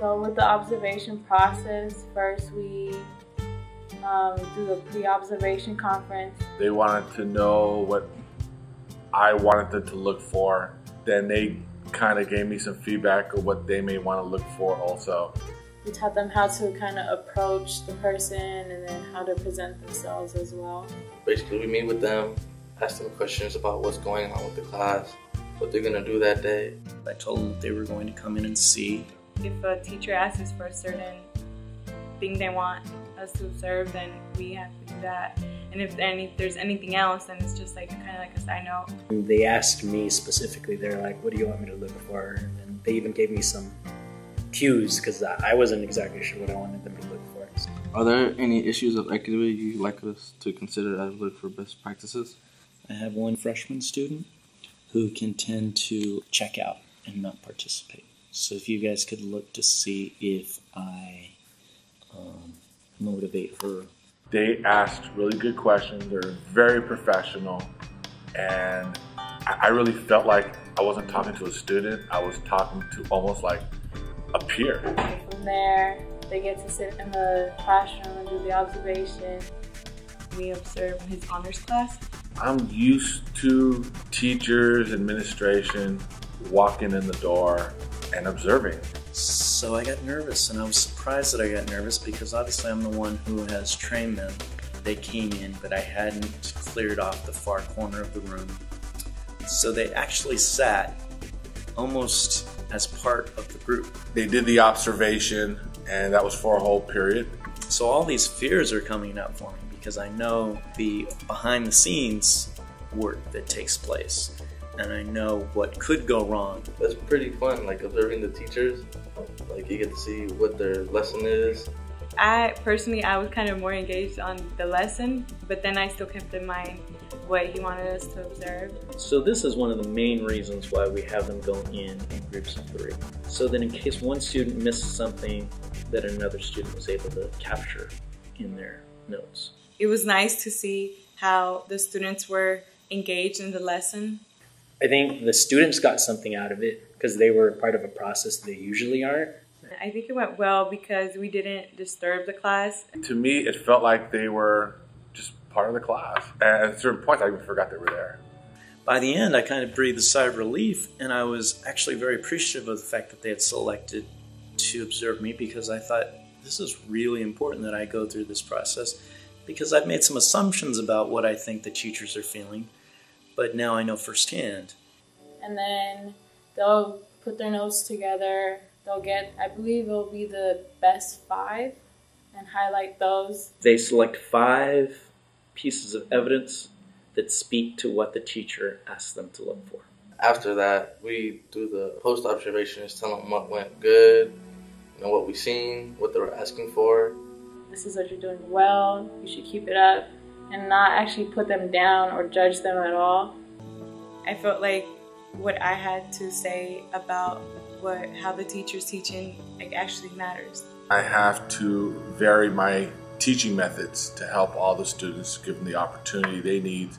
So with the observation process, first we do the pre-observation conference. They wanted to know what I wanted them to look for. Then they kind of gave me some feedback of what they may want to look for also. We taught them how to kind of approach the person and then how to present themselves as well. Basically, we meet with them, ask them questions about what's going on with the class, what they're going to do that day. I told them that they were going to come in and see. If a teacher asks us for a certain thing they want us to observe, then we have to do that. And if there's anything else, then it's just like kind of like a side note. They asked me specifically, they're like, what do you want me to look for? And they even gave me some cues because I wasn't exactly sure what I wanted them to look for. Are there any issues of equity you'd like us to consider as we look for best practices? I have one freshman student who can tend to check out and not participate. So if you guys could look to see if I motivate her. They asked really good questions. They're very professional. And I really felt like I wasn't talking to a student. I was talking to almost like a peer. From there, they get to sit in the classroom and do the observation. We observe his honors class. I'm used to teachers, administration, walking in the door and observing. So I got nervous, and I was surprised that I got nervous because obviously I'm the one who has trained them. They came in, but I hadn't cleared off the far corner of the room. So they actually sat almost as part of the group. They did the observation, and that was for a whole period. So all these fears are coming up for me because I know the behind the scenes work that takes place. And I know what could go wrong. That's pretty fun, like observing the teachers. Like you get to see what their lesson is. I was kind of more engaged on the lesson, but then I still kept in mind what he wanted us to observe. So this is one of the main reasons why we have them go in groups of 3. So that in case one student misses something, that another student was able to capture in their notes. It was nice to see how the students were engaged in the lesson. I think the students got something out of it because they were part of a process they usually aren't. I think it went well because we didn't disturb the class. To me, it felt like they were just part of the class. And at certain points, I even forgot they were there. By the end, I kind of breathed a sigh of relief, and I was actually very appreciative of the fact that they had selected to observe me because I thought this is really important that I go through this process because I've made some assumptions about what I think the teachers are feeling. But now I know firsthand. And then they'll put their notes together. They'll get, I believe it'll be the best 5 and highlight those. They select 5 pieces of evidence that speak to what the teacher asked them to look for. After that, we do the post-observations, tell them what went good, what we've seen, what they were asking for. This is what you're doing well, you should keep it up. And not actually put them down or judge them at all. I felt like what I had to say about how the teacher's teaching actually matters. I have to vary my teaching methods to help all the students, give them the opportunity they need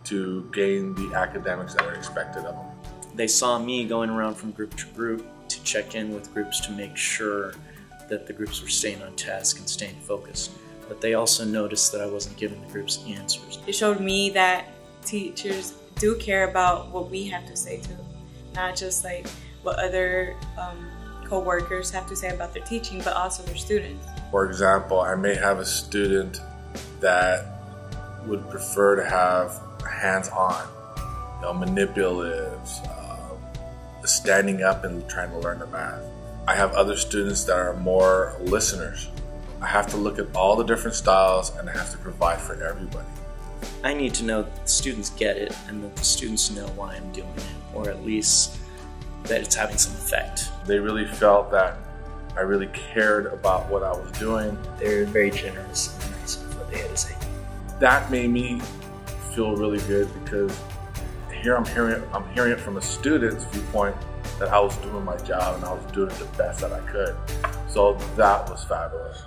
to gain the academics that are expected of them. They saw me going around from group to group to check in with groups to make sure that the groups were staying on task and staying focused. But they also noticed that I wasn't giving the groups answers. It showed me that teachers do care about what we have to say too, not just like what other co-workers have to say about their teaching, but also their students. For example, I may have a student that would prefer to have hands-on, manipulative, standing up and trying to learn the math. I have other students that are more listeners. I have to look at all the different styles and I have to provide for everybody. I need to know that the students get it and that the students know why I'm doing it, or at least that it's having some effect. They really felt that I really cared about what I was doing. They're very generous and nice with what they had to say. That made me feel really good because here I'm hearing it from a student's viewpoint that I was doing my job and I was doing it the best that I could. So that was fabulous.